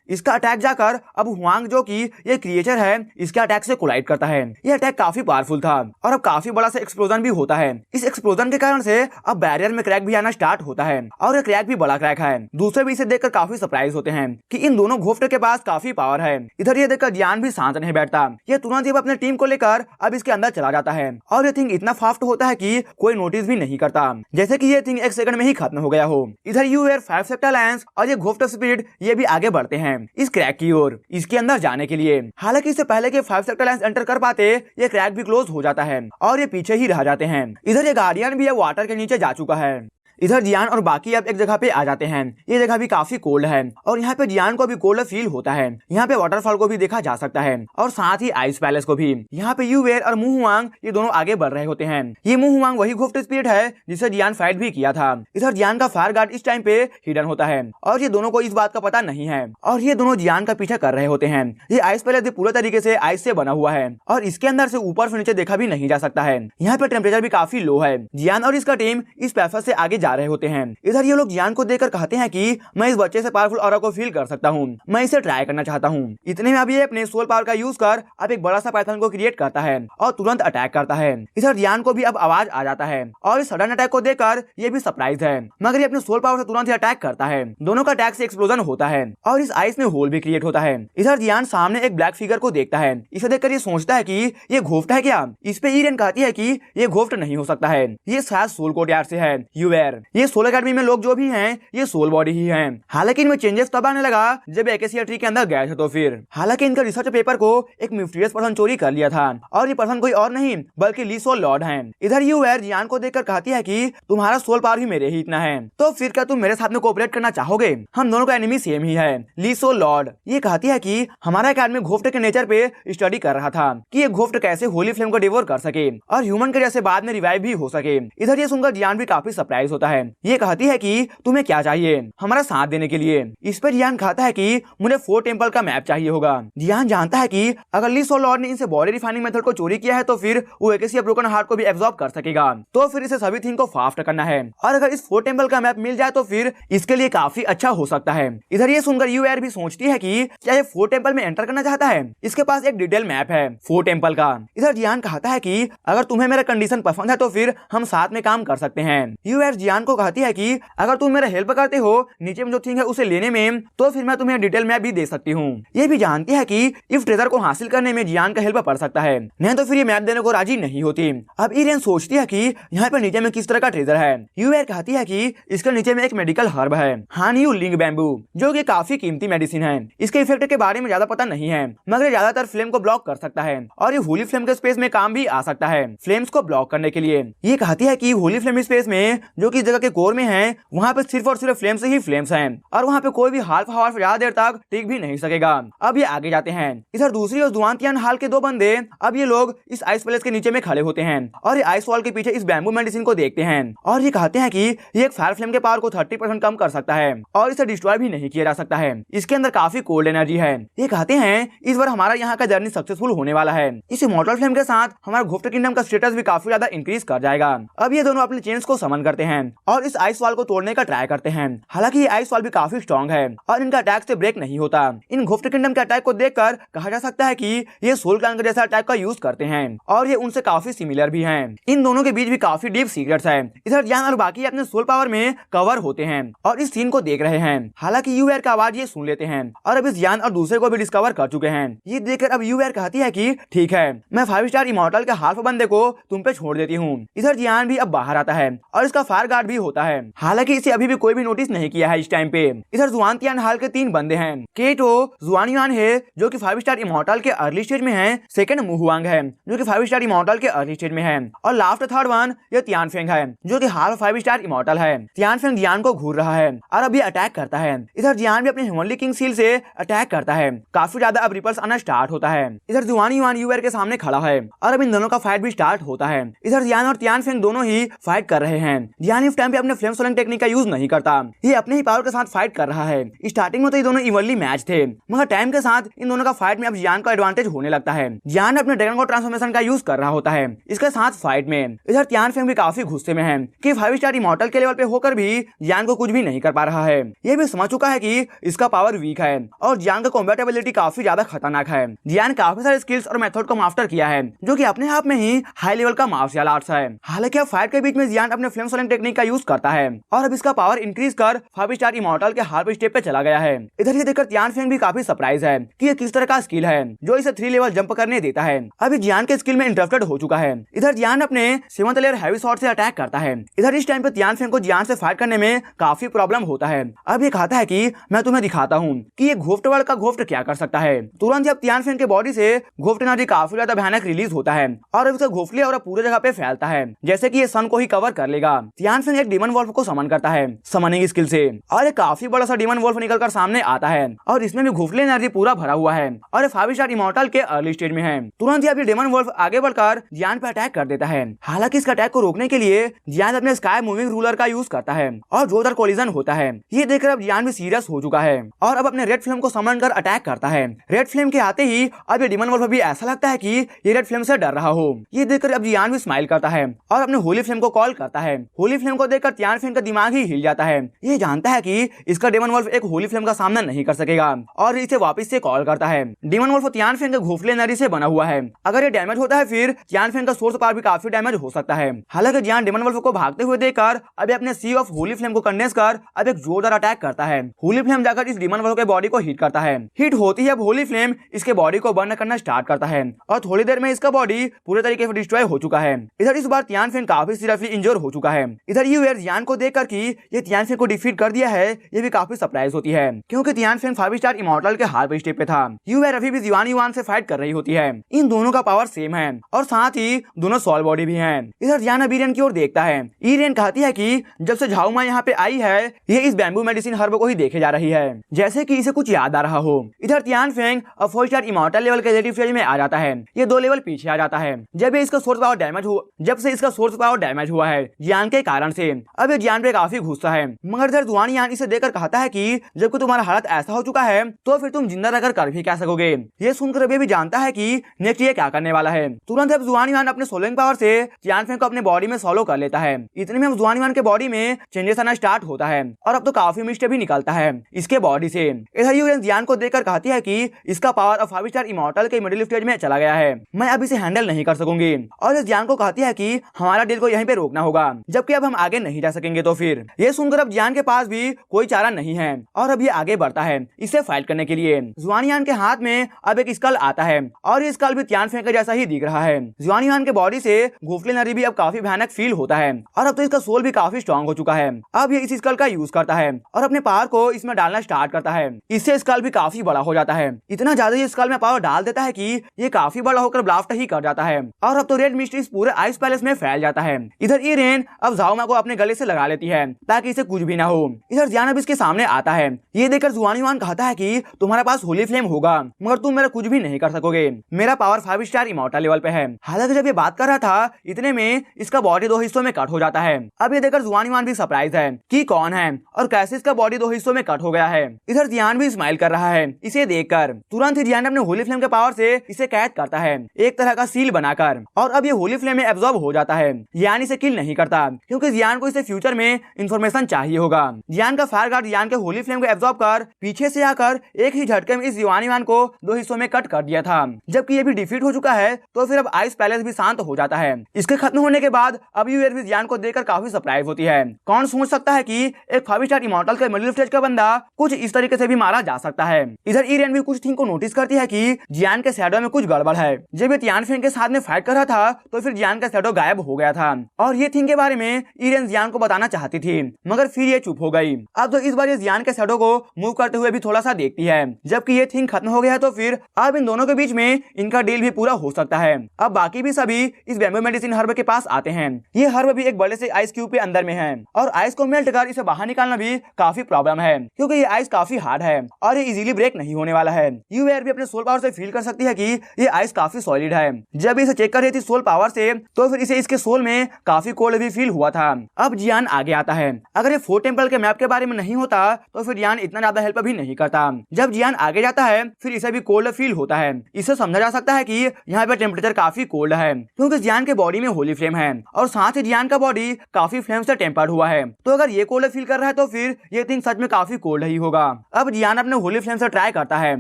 इसका अटैक जाकर अब हुआंग जो कि ये क्रिएचर है इसके अटैक से कोलाइड करता है। ये अटैक काफी पावरफुल था और अब काफी बड़ा सा एक्सप्लोजन भी होता है। इस एक्सप्लोजन के कारण से अब बैरियर में क्रैक भी आना स्टार्ट होता है और ये क्रैक भी बड़ा क्रैक है। दूसरे भी इसे देखकर काफी सरप्राइज होते हैं कि इन दोनों घोफ्ट के पास काफी पावर है। इधर ये देखकर जियान भी शांत नहीं बैठता, ये तुरंत ही अपने टीम को लेकर अब इसके अंदर चला जाता है और ये थिंग इतना फास्ट होता है कि कोई नोटिस भी नहीं करता, जैसे कि ये थिंग एक सेकंड में ही खत्म हो गया हो। इधर यूएर 5 सेक्टर लायंस और ये घोफ्ट स्पिरिट ये भी आगे बढ़ते हैं इस क्रैक की ओर, इसके अंदर जाने के लिए। हालांकि इससे पहले कि 5 सेक्टर लायंस एंटर कर पाते ये क्रैक भी क्लोज हो जाता है और ये पीछे ही रह जाते हैं। इधर ये गार्डियन भी वाटर के नीचे जा चुका है। इधर जियान और बाकी अब एक जगह पे आ जाते हैं। ये जगह भी काफी कोल्ड है और यहाँ पे जियान को भी कोल्ड फील होता है। यहाँ पे वाटरफॉल को भी देखा जा सकता है और साथ ही आइस पैलेस को भी। यहाँ पे यूएर और मुहुआंग ये दोनों आगे बढ़ रहे होते हैं। ये मुहुआंग वही घोफ्ट स्पिरिट है जिससे जियान फाइट भी किया था। इधर जियान का फायर गार्ड इस टाइम पे हिडन होता है और ये दोनों को इस बात का पता नहीं है और ये दोनों जियान का पीछा कर रहे होते हैं। ये आइस पैलेस भी पूरे तरीके से आइस से बना हुआ है और इसके अंदर से ऊपर से नीचे देखा भी नहीं जा सकता है। यहाँ पे टेम्परेचर भी काफी लो है। जियान और इसका टीम इस पैफर से आगे जा रहे होते हैं। इधर ये लोग जियान को देखकर कहते हैं कि मैं इस बच्चे से पावरफुल ऑरा को फील कर सकता हूँ, मैं इसे ट्राई करना चाहता हूँ। इतने में अब ये अपने सोल पावर का यूज कर अब एक बड़ा सा पाइथन को क्रिएट करता है और तुरंत अटैक करता है। इधर जियान को भी अब आवाज आ जाता है और इस सडन अटैक को देखकर ये भी सरप्राइज है, मगर ये अपने सोल पावर से तुरंत ही अटैक करता है। दोनों का अटैक से एक्सप्लोजन होता है और इस आइस में होल भी क्रिएट होता है। इधर जियान सामने एक ब्लैक फिगर को देखता है। इसे देखकर ये सोचता है कि ये घोफ्ट है क्या। इस पे ईरेन कहती है कि ये घोफ्ट नहीं हो सकता है, ये शायद सोल कोर्टयार्ड से है। यूएर ये सोल अकेडमी में लोग जो भी हैं ये सोल बॉडी ही है। हालांकि इनमें चेंजेस तब आने लगा जब एकेसिया ट्री के अंदर गए थे तो फिर। हालांकि इनका रिसर्च पेपर को एक मिस्टीरियस पर्सन चोरी कर लिया था और ये पर्सन कोई और नहीं बल्कि ली सोल लॉर्ड है। इधर यूएर जियान को देखकर कहती है कि तुम्हारा सोल पावर ही मेरे ही इतना है, तो फिर क्या तुम मेरे साथ में कोऑपरेट करना चाहोगे। हम दोनों का एनिमी सेम ही है, ली सोल लॉर्ड। ये कहती है कि हमारा एक आदमी घोफ्ट के नेचर पे स्टडी कर रहा था कि ये घोफ्ट कैसे होली फ्लेम को डिवोर कर सके और ह्यूमन के जैसे बाद में रिवाइव भी हो सके। इधर ये सुनकर जियान भी काफी सरप्राइज होता है। ये कहती है कि तुम्हें क्या चाहिए हमारा साथ देने के लिए। इस पर जियान कहता है कि मुझे 4 टेंपल का मैप चाहिए होगा। जियान जानता है कि अगर ली सोल लॉर्ड ने इनसे बॉडी रिफाइनिंग मेथड को चोरी किया है तो फिर वो एकेसिया ब्रोकन हार्ट को भी एब्जॉर्ब कर सकेगा, तो फिर इसे सभी थिंग को फास्ट करना है और अगर इस 4 टेंपल का मैप मिल जाए तो फिर इसके लिए काफी अच्छा हो सकता है। इधर ये सुनकर यूएर भी सोचती है कि क्या ये 4 टेंपल में एंटर करना चाहता है। इसके पास एक डिटेल मैप है 4 टेंपल का। इधर जियान कहता है कि अगर तुम्हें मेरा कंडीशन पसंद है तो फिर हम साथ में काम कर सकते हैं। यूएर जियान को कहती है कि अगर तुम मेरा हेल्प करते हो नीचे में जो थिंग है उसे लेने में तो फिर मैं तुम्हें डिटेल मैप भी दे सकती हूँ। ये भी जानती है कि इस ट्रेजर को हासिल करने में जियान का हेल्प पड़ सकता है, नहीं तो फिर ये मैप देने को राजी नहीं होती। अब ईरेन सोचती है कि यहाँ पे नीचे में किस तरह का ट्रेजर है। यूएर कहती है कि इसके नीचे में एक मेडिकल हर्ब है हानियू लिंग बैम्बू, जो कि काफी कीमती मेडिसिन है। इसके इफेक्ट के बारे में ज्यादा पता नहीं है, मगर ज्यादातर फ्लेम को ब्लॉक कर सकता है और ये होली फ्लेम के स्पेस में काम भी आ सकता है फ्लेम्स को ब्लॉक करने के लिए। ये कहती है कि होली फ्लेम स्पेस में जो कि जगह के कोर में है वहाँ पे सिर्फ और सिर्फ फ्लेम्स ही फ्लेम्स हैं और वहाँ पे कोई भी हाल्फ हावर से ज्यादा देर तक टिक भी नहीं सकेगा। अब ये आगे जाते हैं। इधर दूसरी ओर जुआनतियान हाल के 2 बंदे अब ये लोग इस आइस पैलेस के नीचे में खड़े होते हैं और ये आइस वॉल के पीछे इस बैम्बू मेडिसिन को देखते हैं और ये कहते हैं कि ये एक फायर फ्लेम के पावर को 30% कम कर सकता है और इसे डिस्ट्रॉय भी नहीं किया जा सकता है। इसके अंदर काफी कोल्ड एनर्जी है। ये कहते हैं इस बार हमारा यहाँ का जर्नी सक्सेसफुल होने वाला है। इस इमॉर्टल फ्लेम के साथ हमारा घोफ्ट किंगडम का स्टेटस भी काफी ज्यादा इंक्रीज कर जाएगा। अब ये दोनों अपने चेन्स को समन करते हैं और इस आइस वॉल को तोड़ने का ट्राई करते हैं। हालांकि ये आइस वॉल भी काफी स्ट्रॉन्ग है और इनका अटैक से ब्रेक नहीं होता। इन घोफ्ट किंगडम के अटैक को देखकर कहा जा सकता है कि ये सोल क्लैन के जैसा अटैक का यूज करते हैं और ये उनसे काफी सिमिलर भी हैं। इन दोनों के बीच भी काफी डीप सीक्रेट्स है। इधर जियान और बाकी अपने सोल पावर में कवर होते हैं और इस सीन को देख रहे हैं। हालांकि यूएर का आवाज ये सुन लेते हैं और अब इस जियान और दूसरे को भी डिस्कवर कर चुके हैं। ये देखकर अब यूएर कहती है कि ठीक है, मैं 5 स्टार इमॉर्टल के हाल्फ बंदे को तुम पे छोड़ देती हूँ। इधर जियान भी अब बाहर आता है और इसका फायर गार्ड भी होता है, हालांकि इसे अभी भी कोई भी नोटिस नहीं किया है इस टाइम पे। इधर जुआन तियान हाल के 3 बंदे हैं। केटो जुआन युआन है जो कि 5 स्टार इमॉर्टल के अर्ली स्टेज में है। सेकंड मुहुआंग है जो कि 5 स्टार इमॉर्टल के अर्ली स्टेज में है। और लास्ट थर्ड वन ये तियानफेंग है जो कि हाल 5 स्टार इमॉर्टल है। तियानफेंग जियान को घूर रहा है और अब ये अटैक करता है। इधर जियान भी अपने हेवनली किंग सील से अटैक करता है। काफी ज्यादा अब रिपल्स आना स्टार्ट होता है। इधर जुआन युआन यूएर के सामने खड़ा है और अब इन दोनों का फाइट भी स्टार्ट होता है। इधर जियान और तियानफेंग दोनों ही फाइट कर रहे हैं। जियान इस टाइम पे अपने फ्लेम सोलिंग टेक्निक का यूज नहीं करता, ये अपने ही पावर के साथ फाइट कर रहा है। स्टार्टिंग में तो ये दोनों इवनली मैच थे, मगर टाइम के साथ इन दोनों का फाइट में अब जियान का एडवांटेज होने लगता है। जियान अपने ड्रैगन गॉड ट्रांसफॉर्मेशन का यूज कर रहा होता है इसके साथ फाइट में। इधर तियानफेंग भी काफी गुस्से में है कि 5 स्टार इमॉर्टल के लेवल पे होकर भी जियान को कुछ भी नहीं कर पा रहा है। ये भी समझ चुका है कि इसका पावर वीक है और जियान का कॉम्बैट एबिलिटी काफी ज्यादा खतरनाक है। जियान काफी सारे स्किल्स और मेथड को मास्टर किया है जो कि अपने आप में ही हाई लेवल का मार्शल आर्ट्स है। हालांकि अब फाइट के बीच में जियान अपने फ्लेम सोलिंग टेक्निक का यूज करता है और अब इसका पावर इंक्रीज कर 5 स्टार इमॉर्टल के हार्प स्टेप पे चला गया है। इधर ये देखकर तियानफेंग भी काफी सरप्राइज है कि ये किस तरह का स्किल है जो इसे 3 लेवल जंप करने देता है। अभी जियान के स्किल में इंटरप्टेड हो चुका है। इधर जियान अपने 7th लेयर हैवी शॉट से अटैक करता है। इधर इस टाइम पे तियानफेंग को जियान से फाइट करने में काफी प्रॉब्लम होता है। अब ये कहता है कि मैं तुम्हें दिखाता हूँ कि ये घोफ्ट वर्ल्ड का घोफ्ट क्या कर सकता है। तुरंत जब तियानफेंग के बॉडी से घोफ्ट एनर्जी काफी ज्यादा भयानक रिलीज होता है और उसका घोफले और पूरे जगह पे फैलता है जैसे कि ये सन को ही कवर कर लेगा। तियानफेंग एक डीमन वॉल्फ को समन करता है समनिंग स्किल से और एक काफी बड़ा सा डीमन वॉल्फ निकलकर सामने आता है और इसमें भी घोफले एनर्जी पूरा भरा हुआ है और ये 5 स्टार इमॉर्टल के अर्ली स्टेज में है। तुरंत ही अभी डीमन वॉल्फ आगे बढ़कर जियान पे अटैक कर देता है। हालांकि इसका अटैक को रोकने के लिए जियान अपने स्काई मूविंग रूलर का यूज करता है और जोरदार कोलिजन होता है। ये देखकर अब जियान भी सीरियस हो चुका है और अब अपने रेड फ्लेम को समन कर अटैक करता है। रेड फ्लेम के आते ही अब ये डीमन वॉल्फ भी ऐसा लगता है कि ये रेड फ्लेम से डर रहा हो। ये देखकर अब जियान भी स्माइल करता है और अपने होली फ्लेम को कॉल करता है। होली फ्लेम को देखकर तियानफेंग का दिमाग ही हिल जाता है। ये जानता है कि इसका डीमन वॉल्फ एक होली फ्लेम का सामना नहीं कर सकेगा और इसे वापस से कॉल करता है। डीमन वॉल्फ तियानफेंग के घोफले एनर्जी से बना हुआ है। अगर ये डैमेज होता है फिर तियानफेंग का सोर्स पावर भी काफी डैमेज हो सकता है। हालांकि जियान डीमन वॉल्फ को भागते हुए देखकर अभी अपने सी ऑफ होली फ्लेम को कंडेंस कर अब एक जोरदार अटैक करता है। होली फ्लेम जाकर इस डीमन वॉल्फ के बॉडी को हिट करता है। हिट होती है अब होली फ्लेम इसके बॉडी को बर्न करना स्टार्ट करता है और थोड़ी देर में इसका बॉडी पूरे तरीके से डिस्ट्रॉय हो चुका है। इधर इस बार तियानफेंग काफी सीरियसली इंजर हो चुका है। इधर यूएर जियान को देखकर कि ये तियानफेंग को डिफीट कर दिया है ये भी काफी सरप्राइज होती है क्योंकि तियानफेंग 5 स्टार इमॉर्टल के हार्प स्टेप पे था। यूएर अभी भी जियान युआन से फाइट कर रही होती है। इन दोनों का पावर सेम है और साथ ही दोनों सॉल बॉडी भी हैं। इधर जियान अब ईरेन की ओर देखता है। ईरेन कहती है कि जब से झाओमा यहाँ पे आई है ये इस बैम्बू मेडिसिन हर्ब को ही देखे जा रही है जैसे कि इसे कुछ याद आ रहा हो। इधर तियानफेंग अब 4 स्टार इमॉर्टल लेवल के रिलेटिव फेज में आ जाता है। ये 2 लेवल पीछे आ जाता है जब इसका सोर्स पावर डैमेज हुआ है जियान के कारण से। अब ये जियान पे काफी गुस्सा है मगर इधर जुआन यान इसे देखकर कहता है कि जब तुम्हारा हालत ऐसा हो चुका है तो फिर तुम जिंदा रहकर कर भी क्या सकोगे। ये सुनकर अभी भी जानता है कि नेक्स्ट ये क्या करने वाला है। तुरंत अब जुआन यान अपने सोलोइंग पावर से तियानफेंग को अपने बॉडी में सोलो कर लेता है। इतने में जुआन यान के बॉडी में चेंजेस आना स्टार्ट होता है और अब तो काफी मिस्टेक भी निकलता है इसके बॉडी से। इधर यूएन जियान को देखकर कहती है कि इसका पावर अब 5 स्टार इमॉर्टल के मिडिल स्टेज में चला गया है, मैं अब इसे हैंडल नहीं कर सकूंगी। और इस जियान को कहती है कि हमारा डील को यहीं पे रोकना होगा जबकि अब हम आगे नहीं जा सकेंगे। तो फिर ये सुनकर अब जियान के पास भी कोई चारा नहीं है और अब ये आगे बढ़ता है इससे फाइट करने के लिए। जुआनियान के हाथ में अब एक स्कल आता है और ये स्कल भी तियानफेंग के जैसा ही दिख रहा है। जुआनियान के बॉडी से घोफले नरी भी अब काफी भयानक फील होता है और अब तो इसका सोल भी काफी स्ट्रॉन्ग हो चुका है। अब ये इस स्कल का यूज करता है और अपने पावर को इसमें डालना स्टार्ट करता है। इससे स्कल भी काफी बड़ा हो जाता है। इतना ज्यादा ये स्कल में पावर डाल देता है कि ये काफी बड़ा होकर ब्लास्ट ही कर जाता है और अब तो रेड मिस्ट्रीज पूरे आइस पैलेस में फैल जाता है। इधर ईरेन अब झाओमा को अपने गले से लगा लेती है ताकि इसे कुछ भी ना हो। इधर जियान अब इसके सामने आता है। ये देखकर जुआनियान कहता है कि तुम्हारे पास होली फ्लेम होगा मगर तुम मेरा कुछ भी नहीं कर सकोगे, मेरा पावर 5 स्टार इमॉर्टल लेवल पे है। हालांकि जब ये बात कर रहा था इतने में इसका बॉडी 2 हिस्सों में कट हो जाता है। अब ये देखकर जुआनियान भी सरप्राइज है कि कौन है और कैसे इसका बॉडी 2 हिस्सों में कट हो गया है। इधर जियान भी स्माइल कर रहा है इसे देखकर। तुरंत ही जियान अपने होली फ्लेम के पावर से इसे कैद करता है एक तरह का सील बनाकर और अब ये होली फ्लेम में एब्जॉर्ब हो जाता है। जियान इसे किल नहीं करता क्योंकि जियान को इसे फ्यूचर में इंफॉर्मेशन चाहिए होगा। जियान का फायर गार्ड जियान के होली फ्लेम को एब्जॉर्ब कर पीछे से आकर एक ही झटके में इस जुआनियान को 2 हिस्सों में कट कर दिया था। जबकि ये भी डिफीट हो चुका है तो फिर अब आइस पैलेस भी शांत हो जाता है। इसके खत्म होने के बाद अब यूएर भी जियान को देखकर काफी सरप्राइज होती है। कौन सोच सकता है कि एक 5 स्टार इमॉर्टल के मिडिल स्टेज का बंदा कुछ इस तरीके से भी मारा जा सकता है। इधर ईरेन भी कुछ थिंग को नोटिस करती है कि जियान के शैडो में कुछ गड़बड़ है। जब ये तियानफेंग के साथ में फाइट कर रहा था तो फिर जियान का शैडो गायब हो गया था और ये थिंग के बारे में ईरेन जियान को बताना चाहती थी, मगर फिर ये चुप हो गई। अब तो इस बार ये जियान के शैडो को मूव करते हुए भी थोड़ा सा देखती है। जबकि ये थिंग खत्म हो गया है तो फिर अब इन दोनों के बीच में इनका डील भी पूरा हो सकता है। अब बाकी भी सभी इस बैम्बू मेडिसिन हर्ब के पास आते हैं। ये हर्ब भी एक बड़े से आइस क्यूब के अंदर में है और आइस को मेल्ट कर इसे बाहर निकालना भी काफी प्रॉब्लम है, क्योंकि ये आइस काफी हार्ड है और ये इजीली ब्रेक नहीं होने वाला है। यूएआर भी अपने सोल पावर से फील कर सकती है कि ये आइस काफी सॉलिड है। जब इसे चेक कर रही थी सोल पावर से, तो फिर इसे इसके सोल में काफी कोल्ड भी फील हुआ था। अब जियान आगे आता है। अगर ये 4 टेम्पल के मैप के बारे में नहीं होता तो फिर जियान इतना ज्यादा हेल्प भी नहीं करता। जब जियान आगे जाता है फिर इसे भी कोल्ड फील होता है। इसे समझा जा सकता है कि यहाँ पे टेम्परेचर काफी कोल्ड है, क्योंकि जियान के बॉडी में होली फ्लेम है और साथ ही जियान का बॉडी काफी फ्लेम से टेम्पर्ड हुआ है। तो अगर ये कोल्ड फील कर रहा है तो फिर ये थिंग सच में काफी कोल्ड ही होगा। अब जियान अपने होली फ्लेम से ट्राई करता है।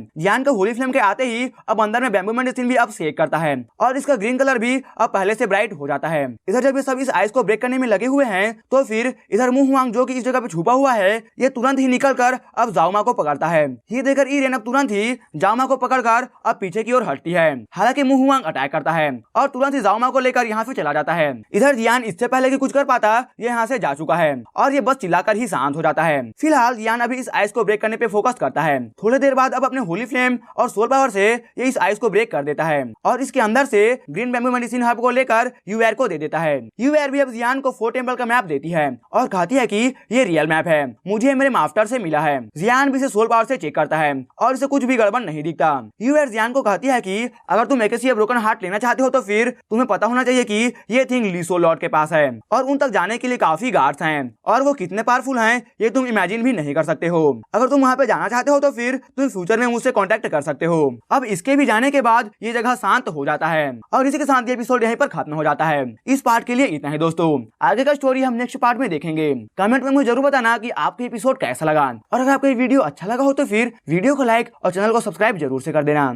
जियान के होली फ्लेम के आते ही अब अंदर में बैम्बू मेडिसिन भी अब शेक करता है और इसका ग्रीन कलर भी अब पहले से ब्राइट हो जाता है। इधर जब ये सब इस आइस को ब्रेक करने में लगे हुए हैं तो फिर इधर मुंह हुआंग जो कि इस जगह पे छुपा हुआ है, ये तुरंत ही निकलकर अब जाओमा को पकड़ता है। ये देखकर ईरेन अब तुरंत ही जाओमा को पकड़कर अब पीछे की ओर हटती है। हालांकि मुंह हुआंग अटैक करता है और तुरंत ही जाओमा को लेकर यहाँ से चला जाता है। इधर जियान इससे पहले कि कुछ कर पाता ये यहाँ से जा चुका है और ये बस चिल्लाकर ही शांत हो जाता है। फिलहाल जियान अभी इस आइस को ब्रेक करने पे फोकस करता है। थोड़ी देर बाद अब अपने होली फ्लेम और सोल पावर से ये इस आइस को ब्रेक कर देता है और इसके अंदर से ग्रीन बैम्बू मेडिसिन हर्ब को लेकर यूआर को दे देता है। यूआर भी अब जियान को 4 टेम्पल का मैप देती है और कहती है कि ये रियल मैप है, मुझे मेरे मास्टर से मिला है। जियान भी इसे सोल पावर से चेक करता है और इसे कुछ भी गड़बड़ नहीं दिखता। यूआर जियान को कहती है कि अगर तुम एकेसिया ब्रोकन हार्ट लेना चाहते हो तो फिर तुम्हें पता होना चाहिए कि ये थिंग ली सोल लॉर्ड के पास है और उन तक जाने के लिए काफी गार्ड्स हैं और वो कितने पावरफुल हैं ये तुम इमेजिन भी नहीं कर सकते हो। अगर तुम वहाँ पे जाना चाहते हो तो फिर तुम फ्यूचर में मुझसे कांटेक्ट कर सकते हो। अब इसके भी जाने के बाद ये जगह शांत हो जाता है और इसी के साथ ये एपिसोड यहीं पर खत्म हो जाता है। इस पार्ट के लिए इतना ही दोस्तों, आगे का स्टोरी हम नेक्स्ट पार्ट में देखेंगे। कमेंट में मुझे जरूर बताना कि आपको एपिसोड कैसा लगा और अगर आपको ये वीडियो अच्छा लगा हो तो फिर वीडियो को लाइक और चैनल को सब्सक्राइब जरूर से कर देना।